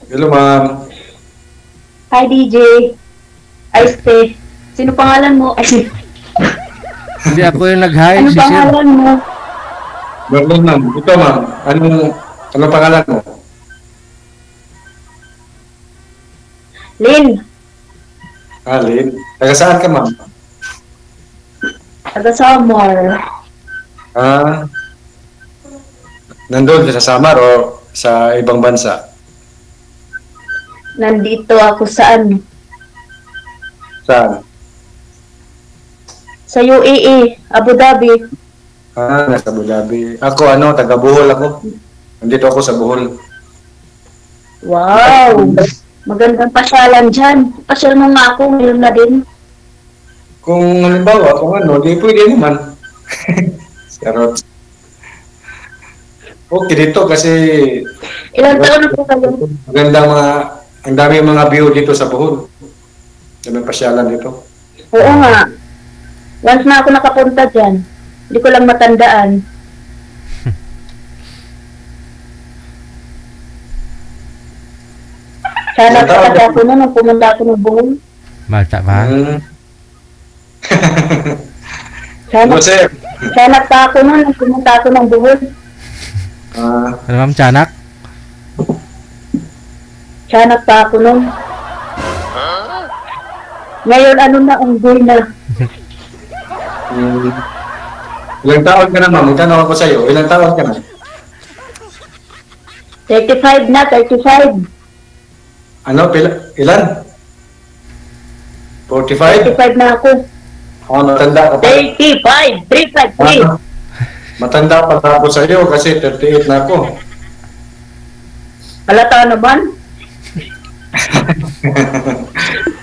Hello, ma'am. Hi, DJ. Ay, Ste. Sino pangalan mo? Ay, Hindi ako yung nag-hi, ano si Sir. pangalan mo? Marlon, ma'am. Ito, ma'am. Anong pangalan mo? Lynn. Lynn. Taga saan ka, ma'am? Taga Samar. Nandun sa Samar o sa ibang bansa? Nandito ako saan? Saan? Sa UAE, Abu Dhabi. Nasa Abu Dhabi. Ako, taga Bohol ako. Nandito ako sa Bohol. Wow! Magandang pasyalan dyan. Pasyal mo nga ako, ngayon na din. Kung halimbawa, di pwede naman. Charot. Okay dito kasi Ilang taon na po kayo? ang dami mga view dito sa Bohol. Dami pasyalan dito. Oo nga. Once na ako nakapunta dyan, hindi ko lang matandaan. Sana talaga ako na nung pumunta ako ng Bohol. Bata pa. Sana pa ako na nung pumunta ako ng Bohol. Ano ma'am, tiyanak? Sana pa ako nun. Ngayon unggoy na. Ilang taon ka na, ma'am? Itanong ako sa'yo. Ilang taon ka na? 35 na, 35. Ilan? 45? 35 na ako. Matanda ka pa. 35! 353! Matanda pa ako sa'yo kasi 38 na ako. Halata naman?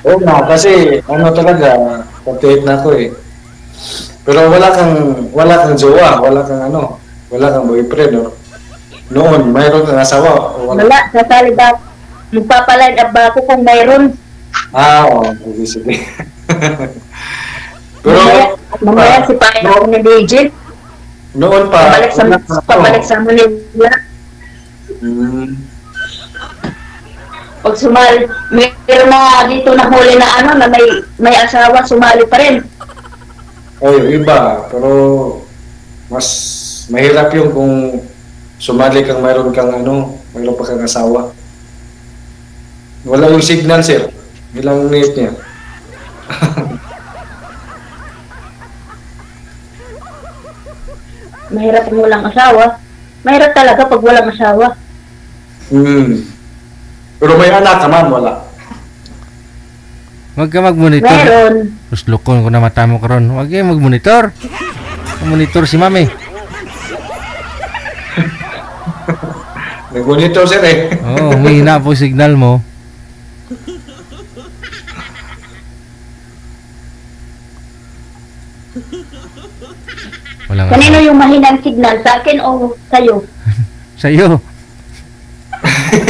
Oo nga, kasi talaga, 38 na ako eh. Pero wala kang jowa, wala kang boyfriend, no? Noon, mayroon kang asawa o wala? Wala, sasali ba? Magpapaline up ba ako kung mayroon? Oo, sige. Pero, mamaya si Payan ako ni DJ. Noon pa. Pabalik sa Manila. Pag sumali, meron na dito na huli na na may asawa, sumali pa rin. Ay, iba. Pero, mas mahirap yung kung sumali kang mayroon pa kang asawa. Wala yung signal, sir. Ilang net niya. Mahirap kung walang asawa. Mahirap talaga pag walang asawa. Pero may anak ka man, wala. Huwag ka mag-monitor. Meron. Tapos lukon ko na mata mo karon. Huwag ka mag-monitor. Monitor si mami. Nag-monitor, sir eh. Oo, humihina po signal mo. Kanino yung mahinang signal? Sa akin o sa'yo? Sa'yo.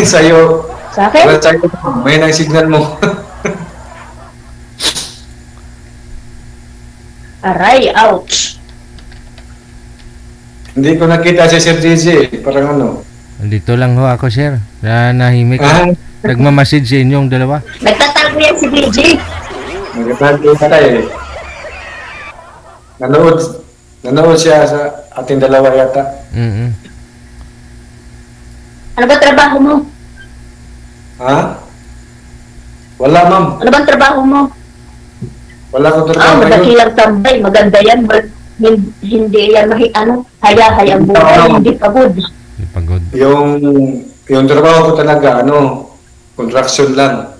Sa'yo. Sa akin? Sa'yo. Mahinang signal mo. Aray, ouch. Hindi ko nakita si Sir DJ. Parang Dito lang ho ako, sir. Nahimik. Nagmamasid sa inyong dalawa. Nagtatago yan si DJ. Nagtatago ka tayo eh. Nanood siya sa ating dalawa yata. Ano ba trabaho mo? Wala, ma'am. Ano bang trabaho mo? Wala ko trabaho. Madakilang tambay. Maganda yan. Hindi yan hayang buhay. Hindi pagod. Hindi pagod. Yung trabaho ko talaga, construction lang.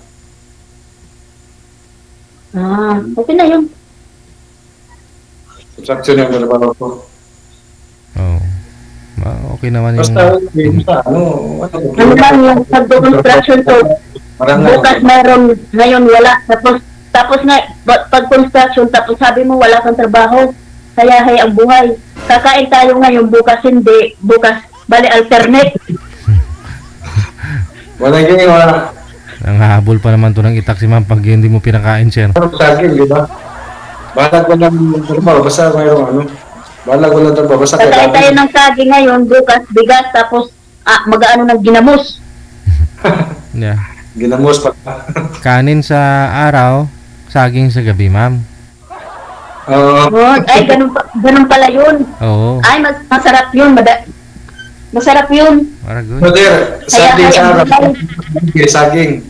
Okay na yun. Construction yung trabaho ko. Oo. Okay naman yung... Basta, Ano ba yung pag-construction to? Bukas meron, ngayon wala. Tapos na, pag construction, tapos sabi mo wala kang trabaho. Kaya ang buhay. Kakain tayo ngayon, bukas hindi. Bukas, bali alternate. Wala ginawa. Nanghahabol pa naman to ng itak si ma'am pag hindi mo pinakain, sir. Sa akin, di ba? Bahala ko lang trabaho, basta mayroong bahala ko lang trabaho, basta kakain tayo ng sagi ngayon, bukas, bigas, tapos mag-ano ng ginamos. Yeah. Ginamos pa. Kanin sa araw, saging sa gabi, ma'am. Oh, ay, ganun pala yun. Oo. Ay, masarap yun. Masarap yun. Para good. Brother, saging sa araw. Saging.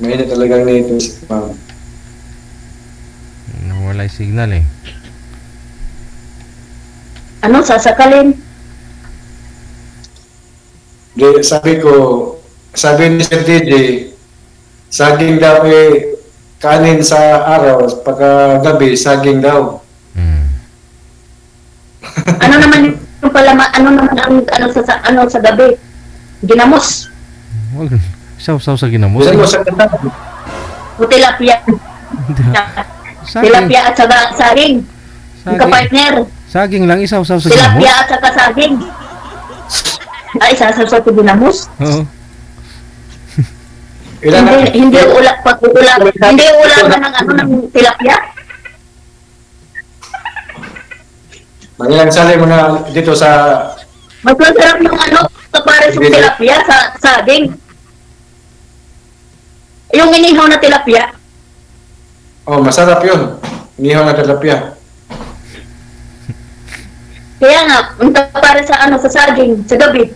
Mahina talagang nito si ma'am. Wala yung signal eh. Ano, sasakalin? Sabi ni Sir DJ, saging daw kanin sa araw, pagkagabi, saging daw. Ano naman yung pala, ano naman ang sa gabi? Ginamos. Wag, saw sa ginamos. Ginamos sa gabi. O tilapia. Tilapia at saka saging. Yung kapartner. Saging lang, isaw-saw sa ginamos. Tilapia at saka saging. Ay, isasaw sa ginamos. Oo. Hindi ulam ng tilapia. Mangilang sali mo na dito sa... Mas masarap yung kapares ng tilapia sa saging. Yung inihaw na tilapia. Oh, masarap yun. Inihaw na tilapia. Kaya nga, ang kapares sa sa saging, sa gabi.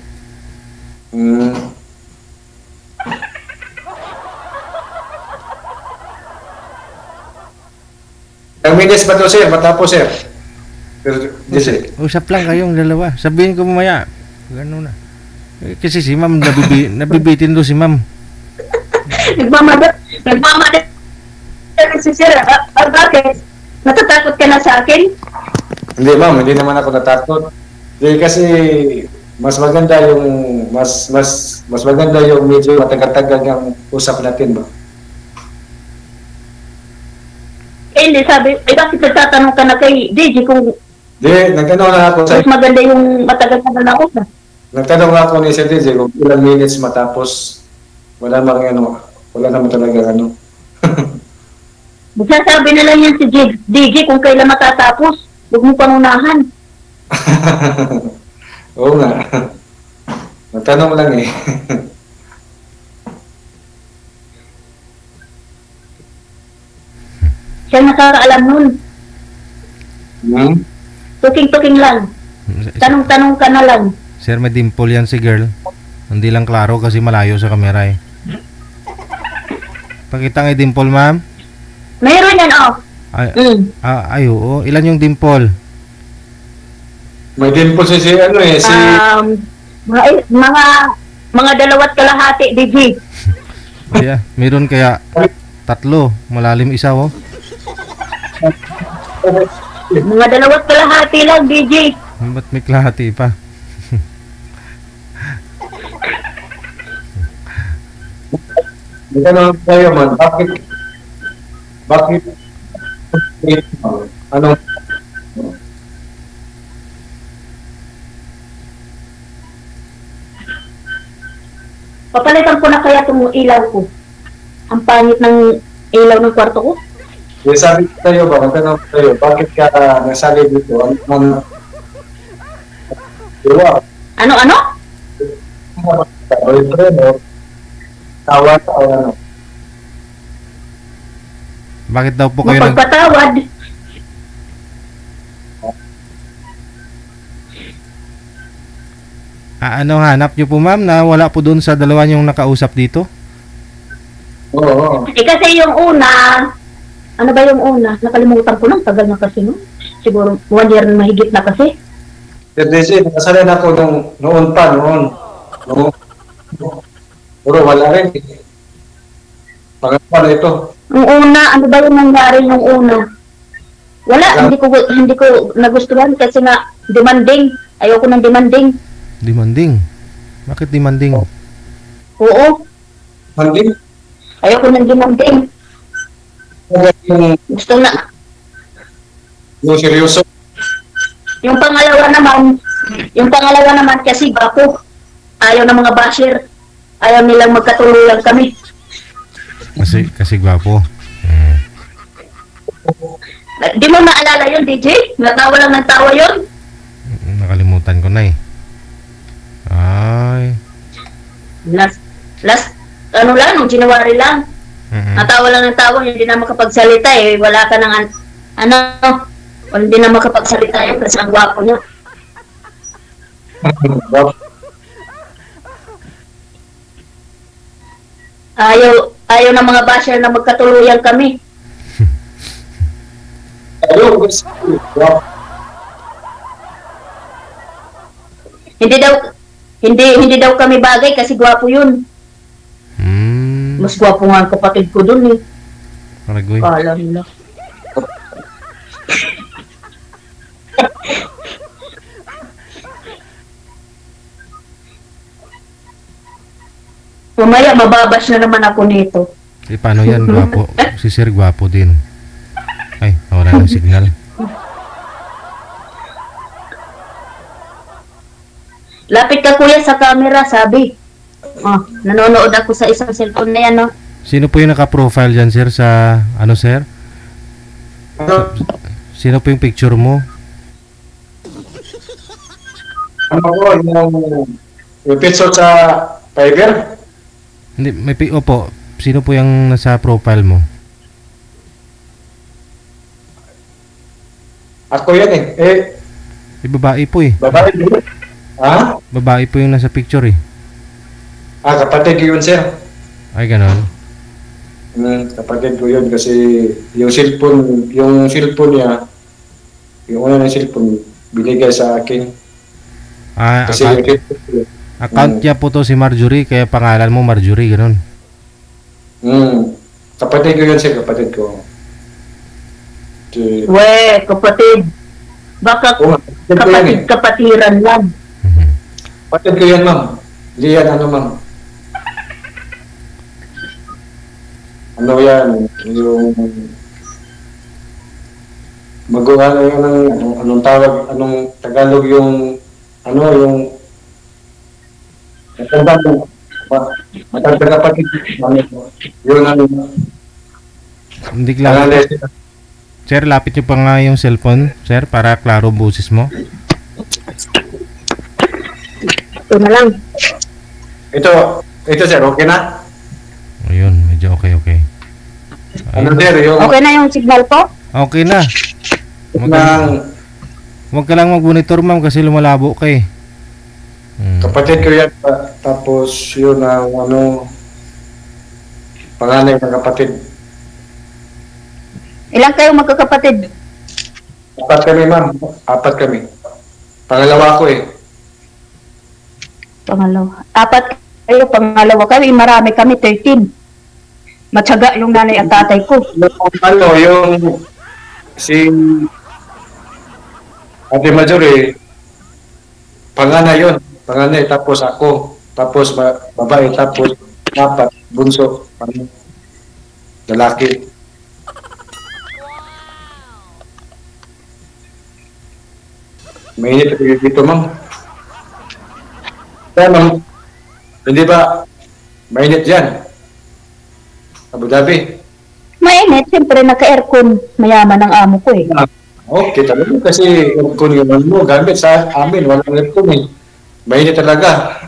Ang minutes ba ito, sir? Matapos, sir? Jesse. Usap lang kayong dalawa. Sabihin ko mamaya. Gano'n na. Kasi si ma'am, nabibitin do si ma'am. Nagmamadali si sir. Bakit? Natatakot ka na sa akin? Hindi, ma'am. Hindi naman ako natakot. Hindi kasi mas maganda yung maganda yung medyo matagal-tagal yung usap natin ba? Hindi, sabi, bakit nagtatanong ka na kay DJ kung nagtanong na ako sa... mas maganda yung matagal-tagal na usap? Nagtanong na ako ni Sir DJ kung ilang minutes matapos wala naman talaga Magsasabi na lang yan si DJ kung kailan matatapos. Huwag mo pangunahan. Oo nga. Nagtanong lang eh. Siya nakakaalam nun. Tuking-tuking lang. Tanong-tanong ka na lang. Sir, may dimple yan si girl. Hindi lang klaro kasi malayo sa kamera eh. Pakita nga yung dimple, ma'am. Mayroon yan, oh. Ay, oo. Ilan yung dimple? May dimple si mga dalawat kalahati, DJ. Yeah, meron kaya tatlo. Malalim isa, oh. Mga dalawat kalahati lang, DJ. Ba't may kalahati pa? Ano tayo man? Bakit? Ano? Papalitan ko na kaya itong ilaw ko. Ang pangit ng ilaw ng kwarto ko. Sabi tayo ba? Magtanong tayo. Bakit ka nasali dito? Ano? Boyfriend o tawa o ano? Bakit daw po kayo Mapagpatawad. Ano hanap nyo po, ma'am, na wala po doon sa dalawa yung nakausap dito? Oo. Kasi yung una, ano ba yung una? Nakalimutan ko lang, tagal na kasi no? Siguro 1 year na mahigit na kasi. Kasi nakasalan ako noon. Puro wala rin. Pangalawa na ito. Yung una, ano ba yung nangyari yung una? Wala, hindi ko nagustuhan kasi nga demanding. Ayoko ng demanding. Demanding? Bakit demanding? Oo. Demanding? Ayoko ng demanding. Gusto na. Yung seryoso? Yung pangalawa naman kasi bako. Ayaw ng mga basher. Ayaw nilang magkatuluyan kami. Kasi gwapo. Di mo maalala yun, DJ? Natawa lang ng tawa yun? Nakalimutan ko na eh. Last, ano lang, nung January lang. Natawa lang ng tawa, hindi na makapagsalita eh. Wala ka ng, hindi na makapagsalita eh kasi ang gwapo niya. Ayaw ng mga basher na magkatuluyan kami. Hindi daw kami bagay kasi gwapo yun. Mas gwapo nga ang kapatid ko dun eh. Paragoy. Kala nila. Mamaya mababash na naman ako nito. Paano yan? Gwapo. Si Sir gwapo din. Ay, nawala ng signal. Lapit ka kuya sa camera, sabi. Nanonood ako sa isang cellphone na yan, no? Sino po yung naka-profile dyan, Sir, sa, Sir? Sino po yung picture mo? Yung picture sa Fiverr? Hindi, opo. Sino po yung nasa profile mo? Ako yan eh. Babae po eh. Babae din. Ha? Babae po yung nasa picture eh. Kapatid ko yun, sir. Ay, ganon. Kapatid ko yun kasi yung cellphone niya, yung una ng cellphone, binigay sa akin. Kasi account niya po to si Marjorie, kaya pangalan mo Marjorie, ganon. Kapatid ko yun, sir, kapatid ko. Kapatid. Baka kapatiran lang. Kapatid ko yan, ma'am. Hindi yan, ma'am. Ano yan, yung magawa yan anong tawag, anong Tagalog yung yung matanda kapatid yun hindi klaro. Sir, lapit nyo pa nga yung cellphone, sir, para klaro boses mo. Ito na lang. Ito sir, okay na? Ayun, medyo okay. Sir, yung okay na yung signal ko? Okay na. Huwag ka lang mag-monitor, ma'am, kasi lumalabo ka eh. Kapatid ko yan, tapos yun ang panganay ng kapatid. Ilang kayo magkakapatid? 4 kami, ma'am. 4 kami. Pangalawa ko eh. Pangalawa. 4 kayo, pangalawa kayo. Marami kami, 13. Matyaga yung nanay at tatay ko. Yung si Ate Marjorie, panganay yun. Panganay, tapos ako. Tapos babae, tapos 4, bunso. Lalaki. Mainit dito, ma'am. Kaya, ma'am, hindi ba mainit dyan? Abu Dhabi. Mainit, siyempre naka-aircon. Mayaman ang amo ko eh. Okay, talaga kasi aircon yung mo. Gamit sa amin, walang aircon eh. Mainit talaga.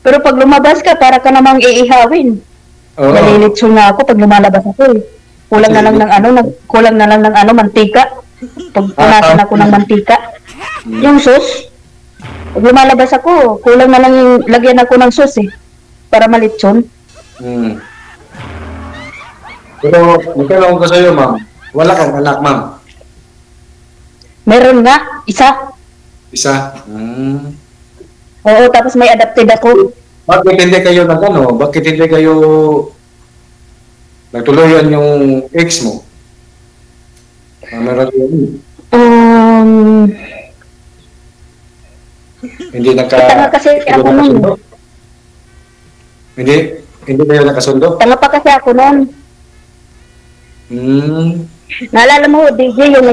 Pero pag lumabas ka, para ka namang iihawin. Nalilitso nga ako pag lumalabas ako eh. Kulang na lang ng mantika. Pag punasan ako ng mantika. Yung sauce, pag lumalabas ako, kulang na lang yung lagyan ako ng sauce eh. Para malitson. Pero, magkano ko sa'yo, ma'am? Wala kang anak, ma'am? Meron nga, isa. Isa? Oo, tapos may adopted ako. Bakit hindi kayo Bakit hindi kayo nagtuluyan yung ex mo? Meron yun. Hindi Tanga kasi ako nun. Hindi kayo nakasundo? Tanga pa kasi ako nun. Naalala mo, DJ, yung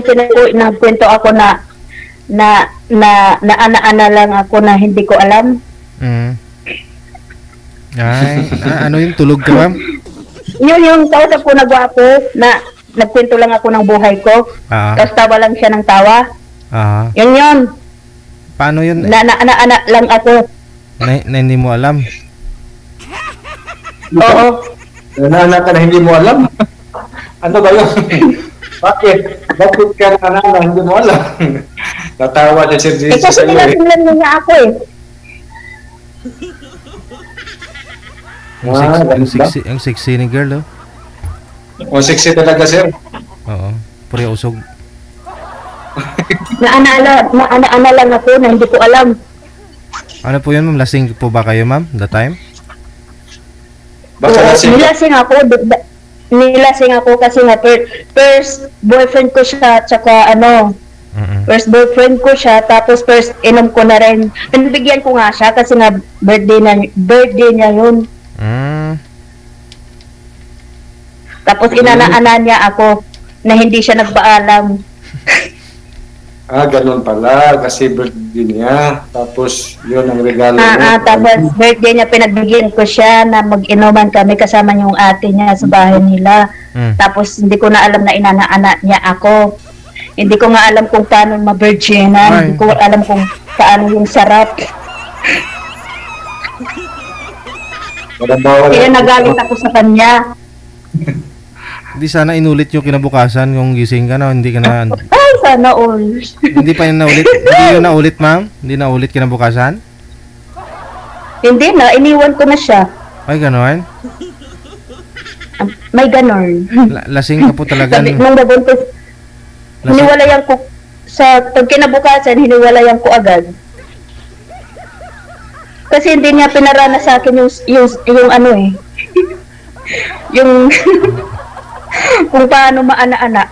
nagkwento ako na ana-ana lang ako na hindi ko alam. Ay, ano yung tulog ka, ma'am? Yung kausap ko na gwapo, na nagkwento lang ako ng buhay ko. Tapos tawa lang siya ng tawa. Yun. Paano yun? Na lang ako. Na hindi mo alam. Oo. Nanana ka na hindi mo alam. Ano ba yun? Bakit? Bakit ka nanana hindi mo alam? Natawa na si Jesus Kasi sa'yo eh. nilatingnan niya ako eh. Ang sexy ni girl, oh. O, sexy talaga, sir. Oo. Puri usog. Naana lang ako na hindi ko alam. Ano po yun, ma'am? Lasing po ba kayo, ma'am? That time? Baka lasing ka. Nilasing ako kasi nga first boyfriend ko siya, tsaka ano, first boyfriend ko siya, tapos first inom ko na rin. Pinabigyan ko nga siya kasi nga birthday niya yun. Tapos inanaana niya ako na hindi siya nagpaalam. Ganun pala. Kasi birthday niya. Tapos, yun ang regalo mo. Tapos birthday niya, pinagbigyan ko siya na mag-inuman kami kasama yung ate niya sa bahay nila. Tapos hindi ko na alam na inanaana niya ako. Hindi ko nga alam kung paano ma-virginan. Hindi ko alam kung paano yung sarap. Kaya nagalit ako sa kanya. Hindi sana inulit yung kinabukasan yung gising ka na, hindi ka na... Ay, sana all. Hindi pa yun naulit? Hindi yun naulit, ma'am? Hindi naulit kinabukasan? Hindi na, iniwan ko na siya. Ay, gano'n? May ganon. Lasing ka po talaga. Nung nabuntis, hiniwalayan ko, sa kinabukasan, hiniwalayan ko agad. Kasi hindi niya pinarana sa akin yung ano eh. yung kung paano maana-ana.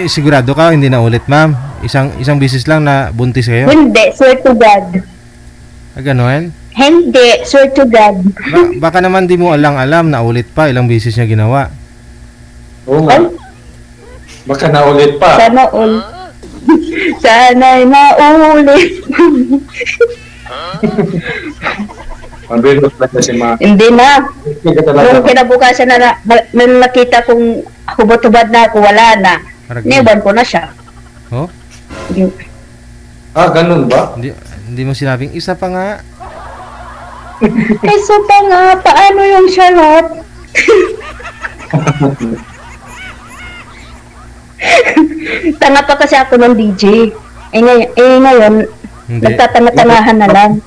Sigurado ka hindi na ulit, ma'am? Isang bisis lang na buntis kayo? Hindi, swear to God. Gano'n? Hindi, swear to God. Baka naman di mo alam na ulit pa, ilang bisis niya ginawa. Oo nga. Baka naulit pa. Sana all. Sana'y maulit. Mabirot na kasi Hindi na. Nung kinabukasan na nakita kong hubot-hubad na ako, wala na. Niwan ko na siya. Oh? Ganun ba? Hindi mo sinabing, isa pa nga. Isa pa nga, paano yung charot? Tanga pa kasi ako ng DJ. Ngayon, nagtatanga-tangahan na lang.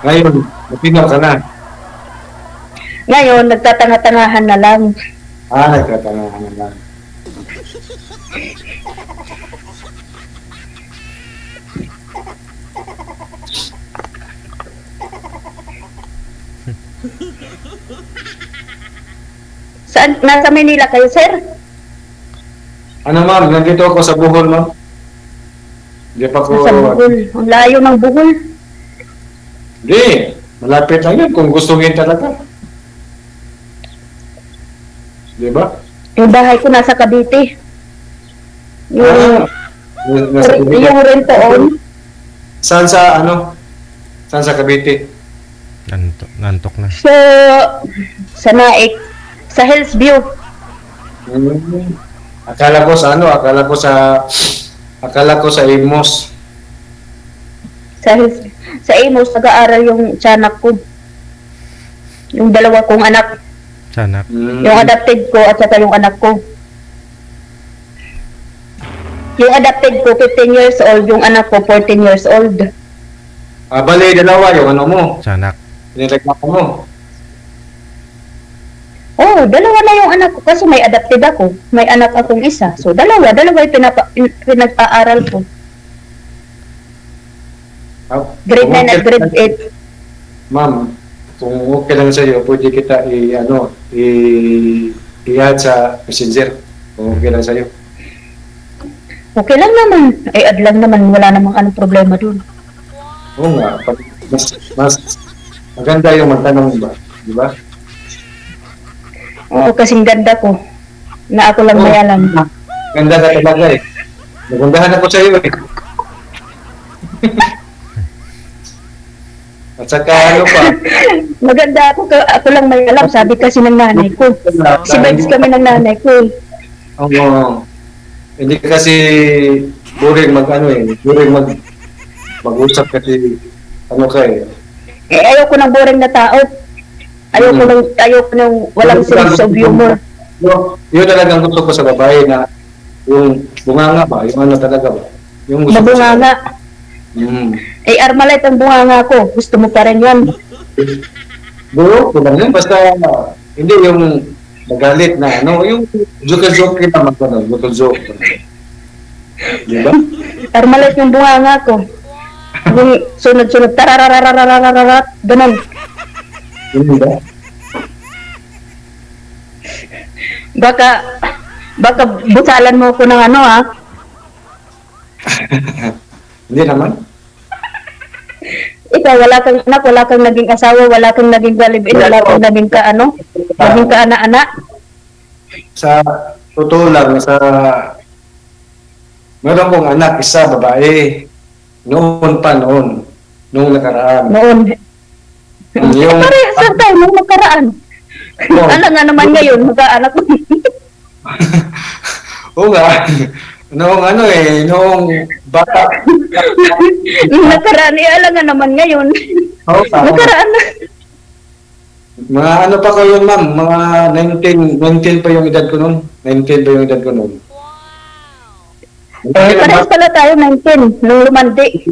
Ngayon, napinaw ka na. Ngayon, nagtatanga-tangahan na lang. Nagtatangahan na lang. Saan? Nasa Manila kayo, sir? Ano, ma'am? Nandito ako sa Bohol, ma'am. Hindi pa ko... Nasa Bohol. Ang layo ng Bohol. Hindi. Malapit lang yan kung gustuhin talaga. Di ba? Yung bahay ko nasa Cavite. Yung rento-on. Saan sa Cavite? Nantok na. Sa Naik. Sa Hillsview. Akala ko sa Imos. Sa Imos, nag-aaral yung tiyanak ko. Yung dalawa kong anak. Tiyanak. Yung adopted ko at saka yung anak ko. Yung adopted ko, 15 years old. Yung anak ko, 14 years old. Bali, dalawa yung ano mo. Tiyanak. Nireklamo mo. Oh, dalawa na yung anak ko kasi may adopted ako. May anak akong isa. So, dalawa yung pinag-aaral ko. Grade 9 at grade 8. Ma'am, kung okay lang sa iyo, pwede kita i-add sa messenger. Kung okay lang sa iyo. Okay lang naman. Add lang naman. Wala namang anong problema dun. Oo nga. Mas maganda yung magtanong ba? Di ba? Oo, kasing ganda ko. Na ako lang may alam. Ganda ka talaga eh. Nagundahan ako sa iyo eh. At saka ano pa? Maganda ako lang may alam. Sabi kasi ng nanay ko. Si Vibes kami ng nanay ko. Oo. hindi kasi boring boring mag-usap kasi ano ka eh. Ayoko ng boring na tao. Ayoko ng walang sense of humor. Yun talagang gusto ko sa babae na yung bunganga ba, yung ano talaga ba? Yung gusto ko sa Mabunganga. Armalite ang bunganga ko. Gusto mo pa rin yan. Buro, kung yan, basta hindi yung magalit na ano, yung joke-joke kita magkano, joke-joke. Di ba? Armalite yung bunganga ko. Yung sunod-sunod, tarararararararat, ganun. Hindi ba? Baka busalan mo ko ng ano ha? Hindi naman. Ikaw, wala kang anak, wala kang naging asawa, wala kang naging galibin, wala kang naging naging kaana-ana. Sa totoo lang, meron kong anak, isa, babae. Noon, nung nakaraan. Noon. Sa tayo, nung nakaraan. Ano nga naman ngayon, mag-aanak mo. Oo nga. Noong bata. Nung nakaraan, alam nga naman ngayon. Nakaraan na. Mga ano pa ko yun, ma'am? Mga 19 pa yung edad ko noon. 19 pa yung edad ko noon. Parehas pala tayo, 19, nung lumandi.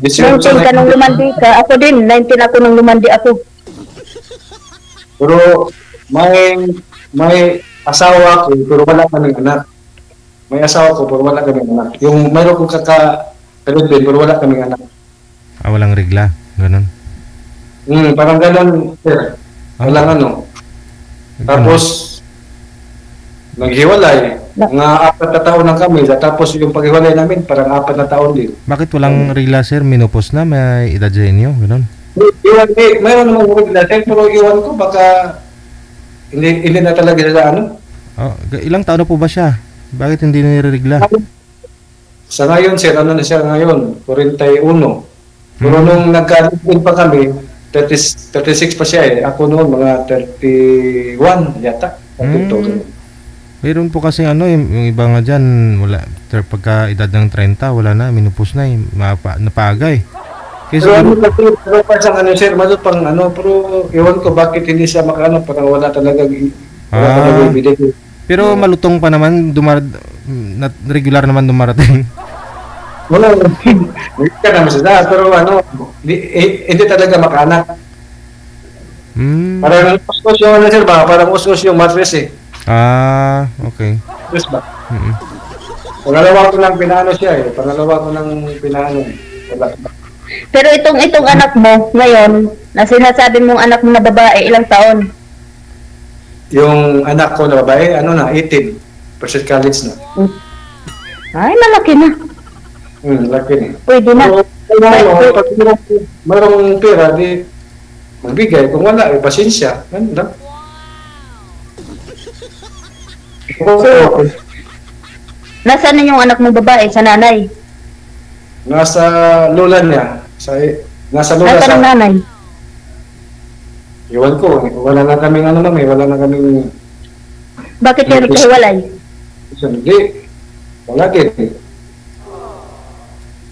19 ka nung lumandi ka. Ako din, 19 ako nung lumandi ako. Pero may asawa ko, pero wala kaming anak. May asawa ko, pero wala kaming anak. Yung mayroon kong kakalibin, pero wala kaming anak. Walang regla, ganun. Parang ganun, sir. Walang ano. Tapos, naghiwalay. Mga 4 na taon lang kami. Tapos yung paghiwalay namin, parang 4 na taon din. Bakit walang regla, sir? Menopause na, may edad sa inyo, ganun? Mayroon naman regla, sir, pero iwan ko, baka hindi na talaga sila ano. Ilang taon na po ba siya? Bakit hindi nire-regla? Sa ngayon, sir, ano na siya ngayon? 41. Pero nung nagka-livin pa kami, 36 pa siya eh. Ako noon, mga 31 yata. Meron po kasi yung iba nga dyan, pagka edad ng 30, wala na, menopause na eh, napaga eh. Pero pero pa siyang sir, pang pero iwan ko bakit hindi siya parang wala talaga ibigay. Pero malutong pa naman, regular naman dumarating. Wala, hindi ka naman siya, pero hindi talaga makaanak. Parang usos yung sir ba? Parang usos yung mattress eh. Okay. Mattress ba? Pangalawa ko lang pinaano siya eh. Wala. Pero itong anak mo ngayon, na sinasabi mong anak mo na babae, ilang taon? Yung anak ko na babae, 18. First college na. Ay, malaki na. Laki na. Pwede na. Pag mayroong pera, di magbigay. Kung wala, pasensya. Ano lang. Nasaan na yung anak mo babae? Sa nanay? Nasa lola niya. Nasa lola Nasaan ang nanay? Iwan ko. Wala na kaming wala na kaming... Bakit kayo nagkahiwalay? Hindi. Wala din.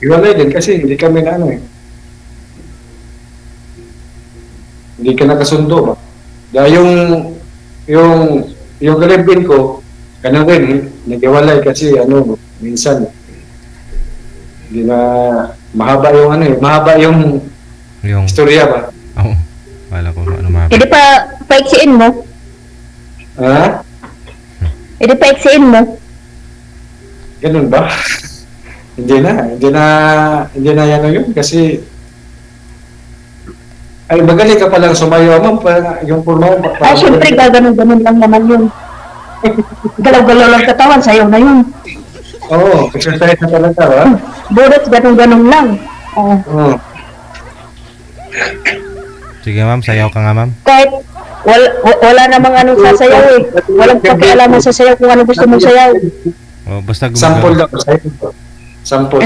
Iwalay din kasi hindi kami na Hindi ka nakasundo ba? Dahil yung galibin ko, ganun rin, nag-iwalay kasi minsan, hindi na, mahaba yung istorya ba? Oo. Wala ko mahaba. Hindi pa paiksiin mo? Ha? Hindi paiksiin mo? Ganun ba? Hindi na yan yun kasi ay magaling ka palang sumayo ma'am yung pulmon syempre gaganon-ganon lang naman yun. Galaw-galaw lang katawan, sayaw na yun. Oo, exercise na talaga ba? Bulat ganon-ganon lang. Sige ma'am, sayaw ka nga ma'am. Kahit wala namang sasayaw eh. Walang pakialaman sa sayaw kung ano gusto mong sayaw. Basta sample daw sample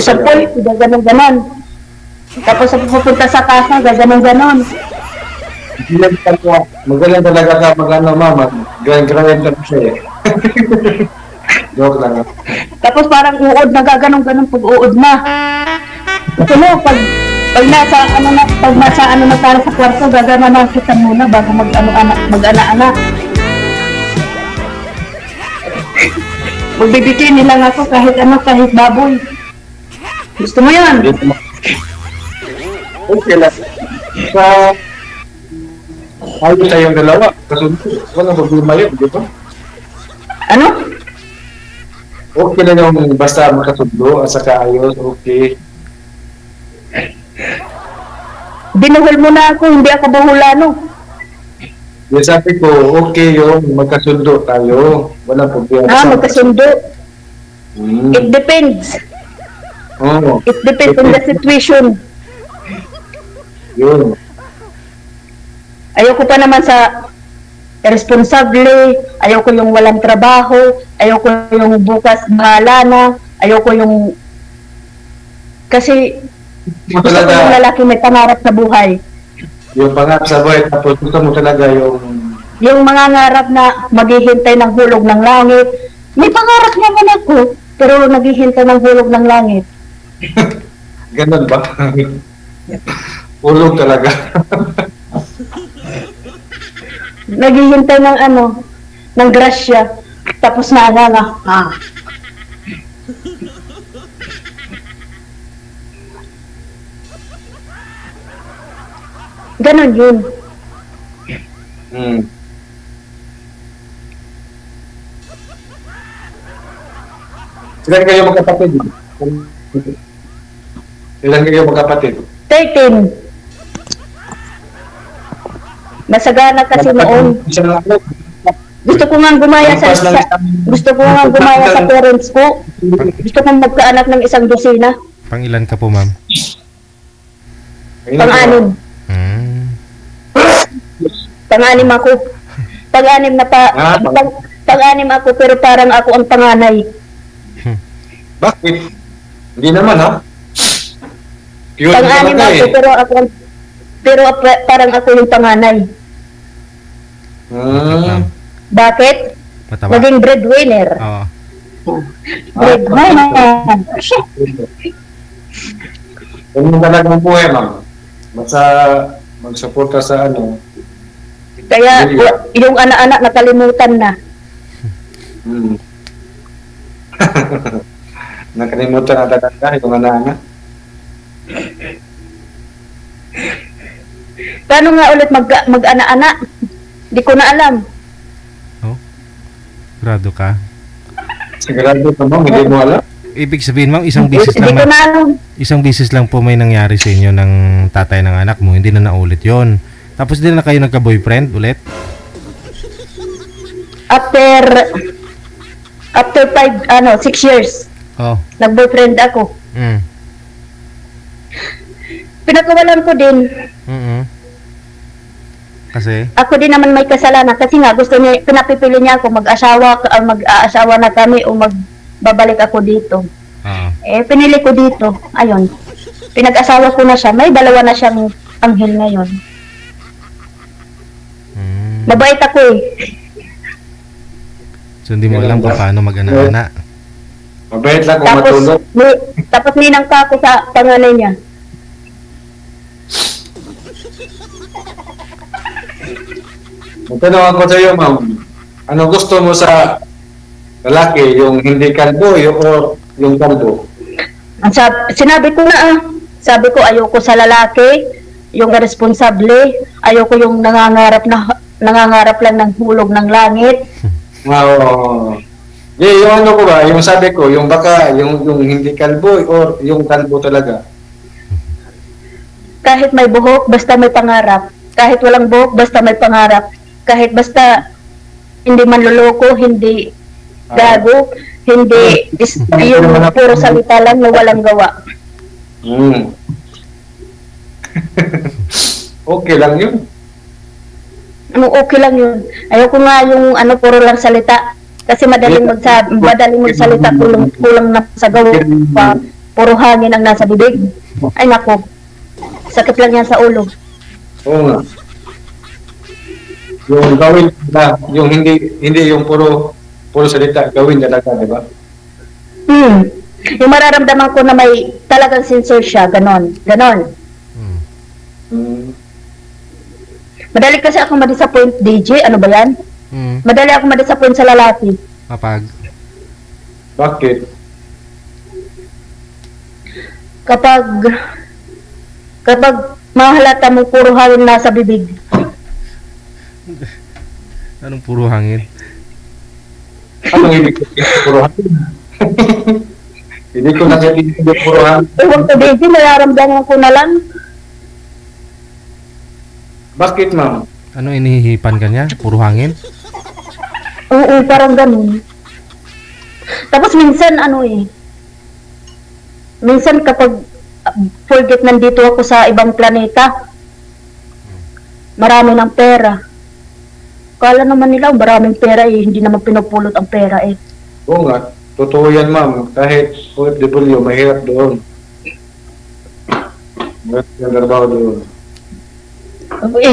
gaganon-ganon. Tapos pupunta sa kasa, gaganon-ganon. Magaling talaga ka mama. Grand talaga siya eh. Joke lang. Tapos parang uod na gaganong-ganong pag-uod na. Kasi no, pag nasa ano na tayo sa kwarto, gagana na kita muna bago mag-ana-ana. Magbibigay nilang ako kahit baboy. Gusto mo yan? Okay lang. Ayos tayong dalawa. Kasunod, walang problema yun, di ba? Ano? Okay lang yung basta makasundo at saka ayos, okay. Binuhol mo na ako, hindi ako buhulano. Yung sabi ko, okay yung magkasundo tayo. Walang problema. Magkasundo. Hmm. It depends. Oh. It depends on the situation. Yun. Ayoko pa naman sa irresponsable, ayoko yung walang trabaho, ayoko yung bukas bahala na, ayoko yung... Kasi gusto ko yung lalaki may pangarap sa buhay. Yung pangarap sa buhay, tapos gusto mo talaga yung... Yung mga ngarap na maghihintay ng hulog ng langit. May pangarap naman ako, pero naghihintay ng hulog ng langit. Ganun ba? Hulog talaga. Naghihintay ng ng grasya, tapos naanganga. Ganon yun. Hmm. Ilan kayo magkapatid? Ilan kayo magkapatid? 13. Masagana kasi noon. Gusto ko nga gumaya sa parents ko. Gusto kong magkaanak ng isang dosina. Pang ilan ka po, ma'am? Pang-anim. Pang-anim ako. Pang-anim na pang-anim ako pero parang ako ang panganay. Bakit? Hindi naman, ha? Pang-anim ako pero parang ako yung panganay. Bakit? Mataba. Naging breadwinner. Oo. Breadwinner. Ganun talagang buhay, ma'am. Basta magsuporta sa Kaya yung anak-anak nakalimutan na. Nakalimutan na talaga yung anak-anak. Paano nga ulit mag-ana-ana? Di ko na alam. Oh? Grado ka? Sigurado ka, ma'am, hindi mo alam? Ibig sabihin, ma'am, isang bisis Hindi lang ko na alam. isang bisis lang po may nangyari sa inyo ng tatay ng anak mo, hindi na naulit yon. Tapos din na kayo nagka-boyfriend ulit? After 6 years, Oh. nag-boyfriend ako. Mm. Pinakawalan ko din. Kasi? Ako din naman may kasalanan kasi nga gusto niya, pinapipili niya ako mag-aasawa na kami o magbabalik ako dito. Pinili ko dito. Ayun. Pinag-asawa ko na siya. May dalawa na siyang anghel ngayon. Mabait ako eh. So hindi mo alam kung paano mag-ana-ana. Mabait lang kung matulog. Tapos ninang pa ako sa panganay niya. Magtanong ako sa iyo, ma'am. Ano gusto mo sa lalaki? Yung hindi kalbo o yung kalbo? Sinabi ko na Sabi ko ayoko sa lalaki, yung responsable, ayoko yung nangangarap lang ng hulog ng langit. Oo. Yung ano ko ba, yung sabi ko, yung baka, yung hindi kalbo or yung kalbo talaga? Kahit may buhok, basta may pangarap. Kahit walang buhok, basta may pangarap. Kahit basta hindi manloloko, hindi gago, hindi yung puro salita lang na walang gawa. Okay lang yun. Okay lang yun. Ayoko nga yung puro lang salita. Kasi madaling magsalita, kulang na sa gawa. Puro hangin ang nasa bibig. Ay nako, sakit lang yan sa ulo. Oo nga. Yung gawin na, yung hindi yung puro puro salita, gawin talaga, di ba? Yung mararamdaman ko na may talagang sincere siya, ganon. Hmm. Hmm. Madali kasi ako ma-disappoint, DJ, ano ba yan? Hmm. Madali ako ma-disappoint sa lalaki. Kapag Bakit? Kapag mahalata mo puro hangin nasa bibig. anong puro hangin? Anong ibig sabihin puro hangin? Hindi ko nakikita yung puro hangin. Ewan ko, DJ, nararamdaman ko na lang. Bakit, ma'am? Ano inihihipan ka niya? Puro hangin? Oo, parang ganun. Tapos minsan, minsan kapag forget nandito ako sa ibang planeta, marami ng pera. Kala naman nila, maraming pera hindi naman pinupulot ang pera Oo nga, totoo yan, ma'am. Kahit OFW, mahirap doon. Mahirap yung trabaho doon.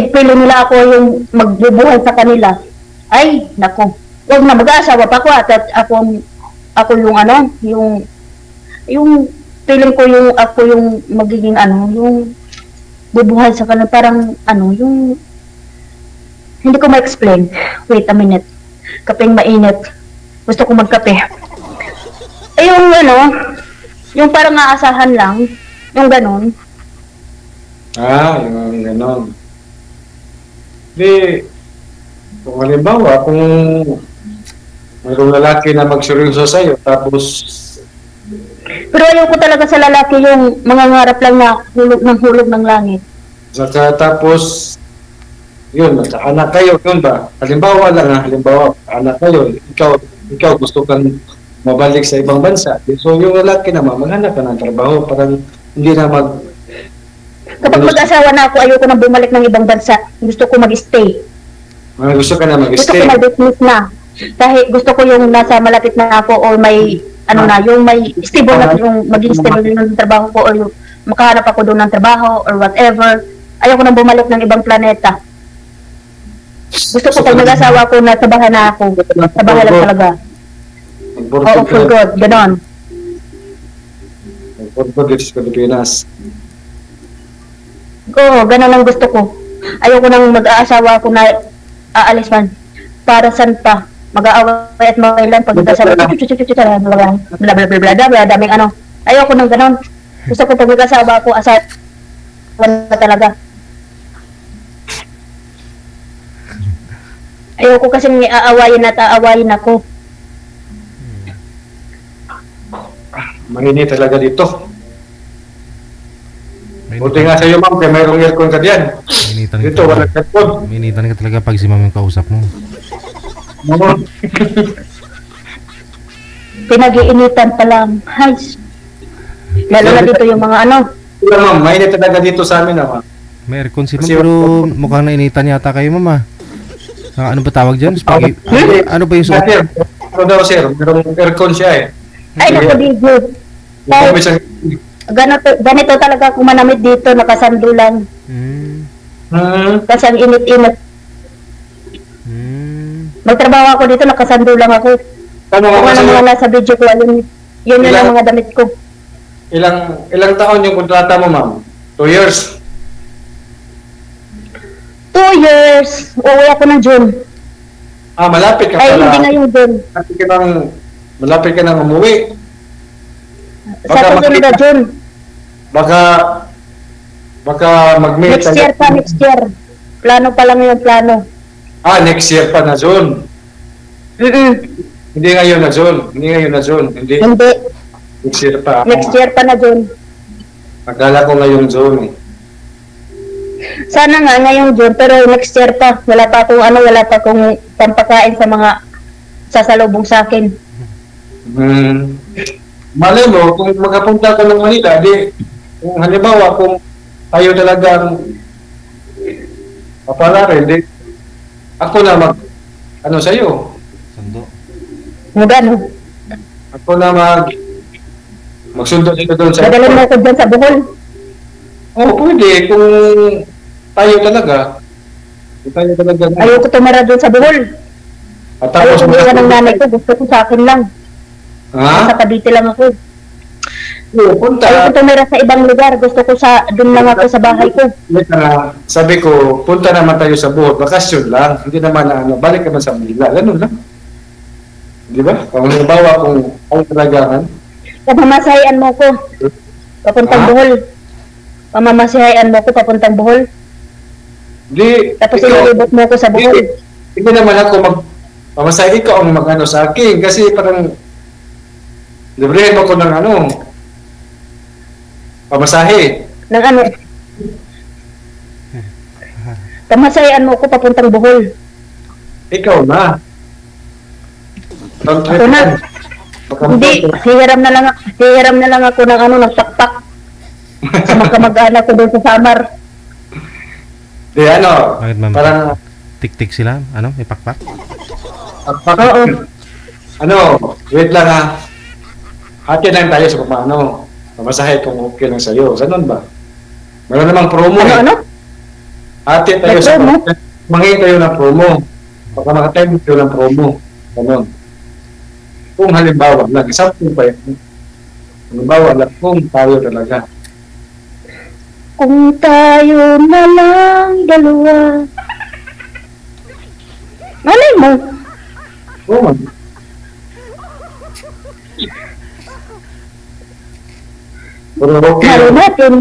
Pili nila ako yung magbubuhay sa kanila. Ay, nako. Huwag na mag-aasawa pa ako at ako yung feeling ko yung ako yung magiging yung bubuhay sa kanila, parang yung hindi ko ma-explain. Wait a minute. Kapeng mainit. Gusto ko magkape. Ay, yung parang aasahan lang, yung ganun. Yung ganon. Di, kung halimbawa, kung mayroong lalaki na magseryoso sa'yo, tapos Pero ayoko talaga sa lalaki yung mangangarap lang na hulog ng langit. saka tapos, yun, anak kayo, yun ba? Halimbawa lang, halimbawa, anak kayo, ikaw gusto kang mabalik sa ibang bansa. So, yung lalaki naman, maghanap ka ng trabaho, parang hindi na Kapag mag-asawa na ako, ayoko na bumalik ng ibang bansa. Gusto ko mag-stay. gusto ka na Gusto mag-stay. ko mag-business na. Kahit gusto ko yung nasa malapit na ako or may, yung may stable na yung maging stable yung trabaho ko or yung makahanap ako doon ng trabaho or whatever. Ayoko na bumalik ng ibang planeta. Gusto ko pag mag-asawa ko na trabahan na ako. Trabahan lang talaga. Oo, for good. Ganon. For good dito sa Pilipinas. Oo, ganon ang gusto ko. Ayoko nang mag-aasawa ko na aalis man. Para saan pa? Mag-aaway at mailan pag mag-asawa. Bla bla bla bla, daming Ayoko nang ganon. Gusto ko pag mag-asawa ko, asawa na talaga. Ayoko kasing aawayin at aawayin ako. Mainit talaga dito. Mainitan, Buti nga sa'yo, ma'am, kaya mayroong aircon ka diyan. mainitan ka Dito, wala talaga. aircon. Mainitan ka talaga pag si ma'am yung kausap mo. Pinag-iinitan pa lang. Hay. Lalo na dito yung mga Wala, ma'am, mainit talaga dito sa amin, ma'am. May aircon si ma'am Kasi- pero mukhang nainitan yata kayo ma'am ah. Ano ba tawag dyan? Ano ba yung suot? Sir, ano daw, sir? Mayroong aircon siya eh. Ay, naku, di good. Mukhang may isang... Ganito talaga ako manamit dito, nakasando lang. Kasi ang init-init. Magtrabaho ako dito, nakasando lang ako. Ano Kung nga ano sa'yo? mga nasa video ko, yun ang mga damit ko. Ilang taon yung kontrata mo, ma'am? 2 years? 2 years. Uuwi ako ng June. Malapit ka Ay, pala. hindi ngayon June. Malapit ka nang umuwi. Sa susunod na June. Baka mag-meet. Next year pa, next year. Plano pa lang yung plano. Next year pa na June. Hindi ngayon na June. Hindi. Hindi. Next year pa. Next year pa na June. Akala ko ngayong June eh. Sana nga ngayong June, pero next year pa. Wala pa akong pampakain sa mga sasalubong sa akin. Malay mo, kung makapunta ka ng Manila, kung halimbawa, kung tayo talagang papalarin, ako na sa'yo. Sando. Magano? Ako na magsundo dito doon sa... Madalhin mo ako dyan sa Bohol. Pwede. Kung tayo talaga. Ayoko tumara doon sa Bohol. At Ayaw tapos, ko iwan ng nanay ko. Gusto ko sa akin lang. ha? Sa Cavite lang ako. Oo, punta. Ayaw ko tumira sa ibang lugar. Gusto ko doon lang ako sa bahay ko. Sabi ko, punta naman tayo sa Bohol, bakasyon lang. Hindi naman na ano, balik naman sa Manila. Ganun lang. Di ba? Kung halimbawa kung ang talagaan, Pamamasahian mo ko. Papuntang Ha? Bohol. Pamamasahian mo ko papuntang Bohol. di, Tapos ikaw, ililibot mo ko sa Bohol. hindi naman ako pamasahe ikaw ang mag-ano sa akin kasi parang librehin mo ko ng ano, pamasahe. Nang ano? Pamasahian mo ko papuntang Bohol. Ikaw na. Ako na. Hindi, hihiram na lang ako ng ano, ng sakpak. Sa magkamag-anak ko doon sa Samar. Di ano, Bakit, ma'am? parang Tik-tik sila? Ano? May pakpak? Oo. ano, wait lang ha. Hati lang tayo sa paano. Pamasahe kung okay lang sa'yo. Ganun ba? Meron namang promo eh. Ano? Hati tayo May sa promo? mangin tayo ng promo. Baka makatime tayo ng promo. Ganun. Kung halimbawa lang, example pa yun. Halimbawa lang, kung tayo talaga. Kung tayo na lang dalawa. Malay mo. Oo man. Pero okay, Malay natin.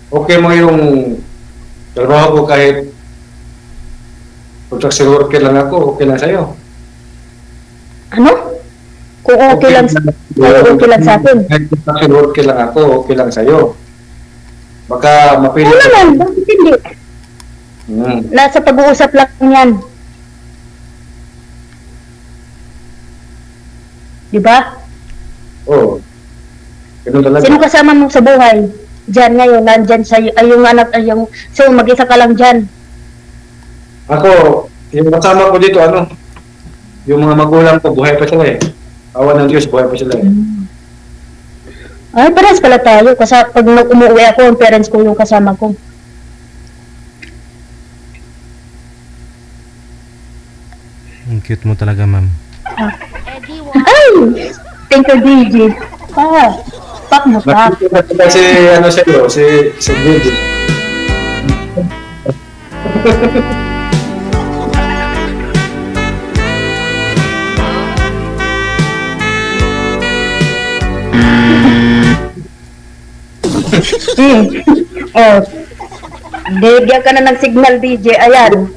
okay mo yung trabaho ko kahit construction worker lang ako, okay lang sa'yo. Ano? Kung okay lang okay lang sa akin. Kahit construction worker lang ako, okay lang sa'yo. Baka mapili Ano naman? Bakit hindi? Nasa pag-uusap lang yan. Diba? Oo. Ganun talaga. Sino kasama mo sa buhay? Diyan ngayon, nandyan sa'yo, ay yung anak, ay yung, so mag-isa ka lang dyan. Ako, yung kasama ko dito, ano, yung mga magulang ko, buhay pa sila eh. Awa ng Diyos, buhay pa sila eh. Ay, parehas pala tayo. Kasi pag umuwi ako, ang parents ko yung kasama ko. Ang cute mo talaga, ma'am. Ay! Thank you, DJ. Pak mo, pak. Nakikita ko si, ano sa'yo, si Gigi. Oh. Bigyan ka na ng signal, DJ. Ayan.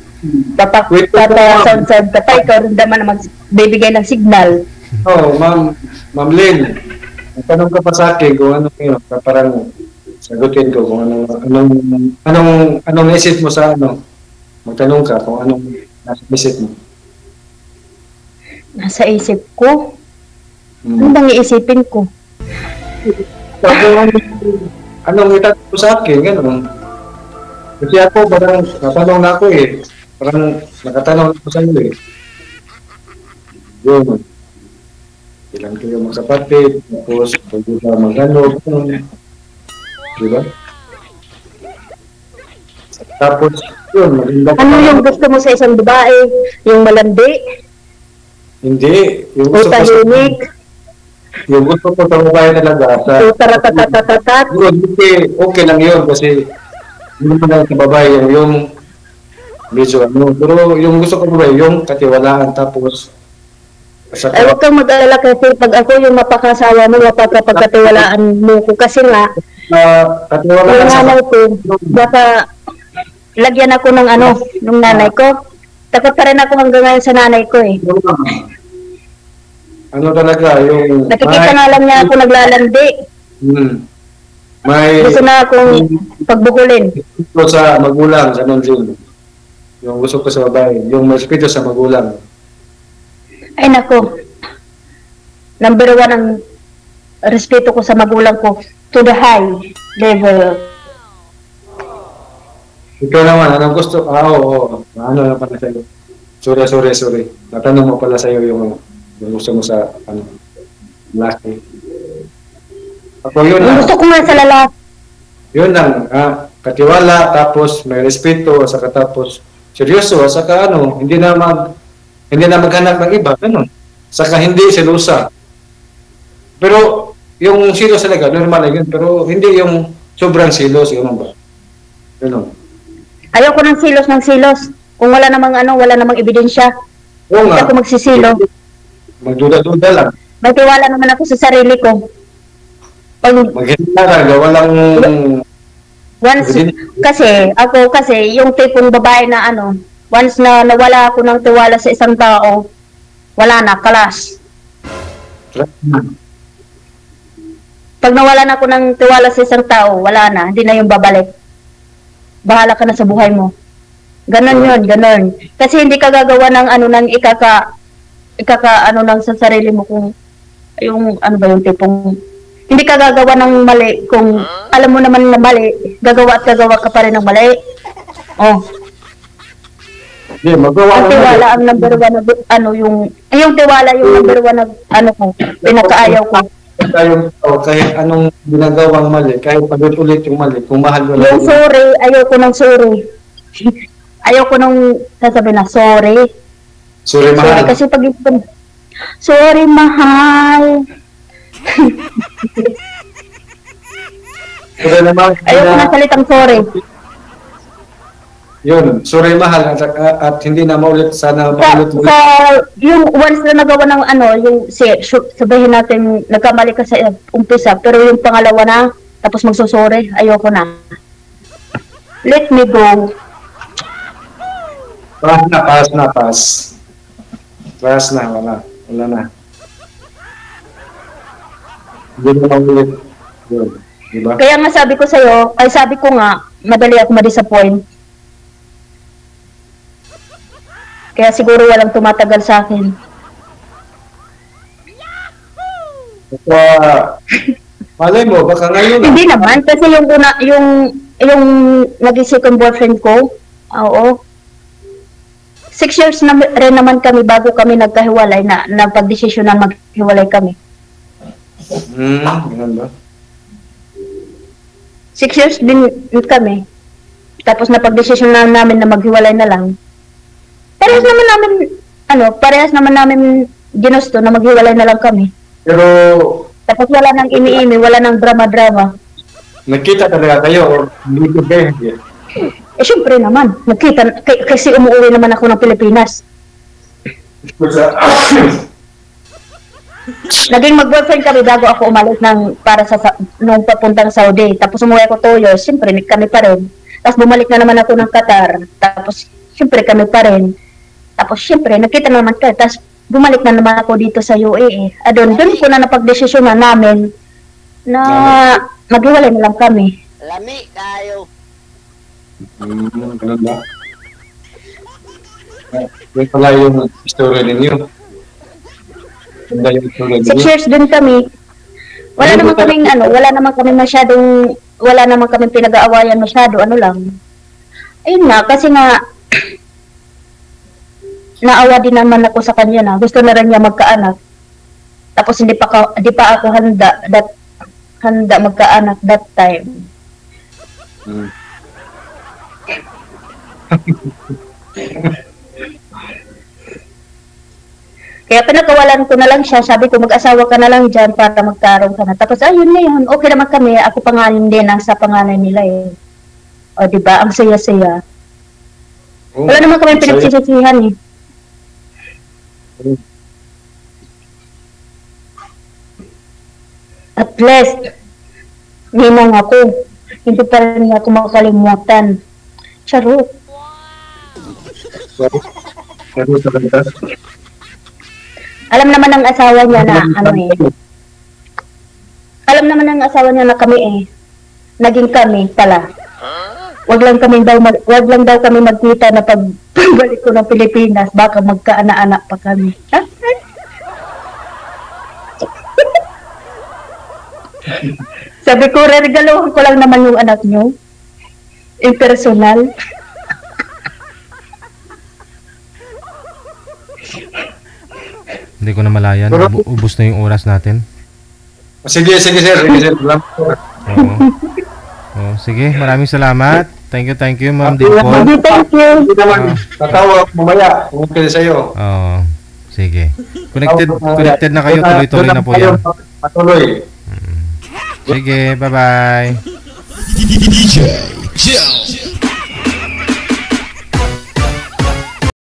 Wait, Sound kapay ka rin naman na magbibigay ng signal. Oh, Ma'am Lynn, tanong ka pa sa akin kung ano yun, parang sagutin ko kung anong isip mo sa ano. Magtanong ka kung anong nasa isip mo. Nasa isip ko? Ano bang iisipin ko? Anong itatanong mo sa akin, gano'n. Kasi ako, parang natanong na ako eh. Parang nakatanong ako sa iyo eh. Yun. Ilang kayo magkapatid, tapos pwede ka mag-ano, diba? Tapos, yun, maganda ka. Ano yung gusto mo sa isang babae? Yung malandi? Hindi. O tahimik? Yung gusto ko sa babae talaga. O taratatatat? Yun, okay lang yun kasi hindi naman lang sa babae yung medyo ano. Pero yung gusto ko babae, yung katiwalaan tapos Ay, huwag kang mag-alala kasi pag ako yung mapakasawa mo, mapapagkatiwalaan mo ko. Kasi nga, katiwalaan yung sa nanay ko, baka lagyan ako ng ano, ng nanay ko. Takot pa rin ako hanggang ngayon sa nanay ko eh. ano talaga yung Nakikita nga lang niya ako naglalandi. may Gusto na akong pagbugulin. gusto sa magulang, ganun din. Yung gusto ko sa babae, yung may respeto sa magulang. Ay nako. Number 1 ang respeto ko sa magulang ko to the high level. Ikaw naman, anong gusto? Oo. Ano na pala sa'yo? Sorry. Natanong mo pala sa'yo yung gusto mo sa ano, lalaki. Ako yun Ang lang. gusto ko nga sa lalaki. Yun lang. Katiwala, tapos may respeto, saka tapos seryoso, saka ano, hindi na maghanap ng iba, ganun. Saka hindi selosa. Pero yung silos talaga, normal lang yun. Pero hindi yung sobrang silos, yun ba? Ganun. Ayoko ng silos. Kung wala namang ebidensya. Oo Hindi nga. ako magsisilo. Magduda-duda lang. May tiwala naman ako sa sarili ko. Pag Maghinta talaga, walang... once, kasi yung tipong babae na once na nawala ako ng tiwala sa isang tao, wala na, kalas. Pag nawalan ako ng tiwala sa isang tao, wala na, hindi na yung babalik. Bahala ka na sa buhay mo. Ganon yun, ganon. Kasi hindi ka gagawa ng ng ng sa sarili mo kung yung yung tipong hindi ka gagawa ng mali kung alam mo naman na mali, gagawa ka pa rin ng mali. Oh. Yeah, magawa Ang tiwala ang number one na yung tiwala yung number one na ko, pinakaayaw ko. Kahit anong ginagawang mali, kahit pag-ulit yung mali, kung mahal mo Yung sorry, ayoko ng sorry. Ayoko nung sasabihin na sorry. Sorry, mahal. Sorry kasi sorry, mahal. Ayoko ng salitang sorry. Yun, sorry, mahal. At hindi na maulit, sana maulit mo. Yung once na nagawa ng yung sabihin natin, nagkamali ka sa umpisa, pero yung pangalawa na, tapos magsusorry, ayoko na. Let me go. Pass na, wala na. Hindi na maulit. Yun, diba? Kaya nga sabi ko nga, madali ako ma-disappoint. Kaya siguro walang tumatagal sa akin. Malay mo, baka ngayon na. Hindi naman, kasi yung naging second boyfriend ko, oo. 6 years na rin naman kami bago kami nagkahiwalay na pag-desisyon na maghiwalay kami. Ganun ba? 6 years din kami. Tapos napag-desisyon na namin na maghiwalay na lang. Parehas naman namin ginusto na maghiwalay na lang kami. Pero Tapos wala nang imi-imi, wala nang drama-drama. nagkita talaga kayo or hindi kayo? Syempre naman, nagkita, kasi umuwi naman ako ng Pilipinas. Naging mag-boyfriend kami bago ako umalis nung papuntang Saudi. Tapos umuwi ako 2 years, syempre kami pa rin. Tapos bumalik na naman ako ng Qatar. Tapos syempre kami pa rin. Tapos syempre nagkita naman kami. Tapos bumalik na naman ako dito sa UAE. Doon ko na napag-desisyon na namin na maghiwalay na lang kami. Lami tayo. Ganun ba? Yung pala yung story ninyo. Ganda yung story 6 ninyo. years din kami. Wala naman kaming pinag-aawayan masyado, lang. Ayun nga, kasi nga, naawa din naman ako sa kanya na. Gusto na rin niya magkaanak. Tapos hindi pa ako handa magkaanak that time. Kaya pinakawalan ko na lang siya, sabi ko mag-asawa ka na lang dyan para magkaroon ka na. Tapos ayun na yun, okay naman kami, ako pangalan din ang sa pangalan nila eh. O diba, ang saya-saya. Wala naman kami pinagsisisihan eh. At least, ninang ako, hindi pa rin ako makakalimutan. Charot. Alam naman ng asawa niya na Alam naman ng asawa niya na kami naging kami pala. Wag lang daw kami magkita na pagbalik ko ng Pilipinas, baka magkaana-anak pa kami. Sabi ko, regaluhan ko lang naman yung anak niyo. Impersonal. Hindi ko na malayan. Ubus na yung oras natin. Sige sir. Oo. Sige, maraming salamat. Thank you, Ma'am Dimple. Thank you. Hindi naman, tatawa mamaya. Okay sa'yo. Oo. Sige. Connected na kayo, tuloy-tuloy na po yan. Patuloy. Sige, bye-bye. DJ Joe.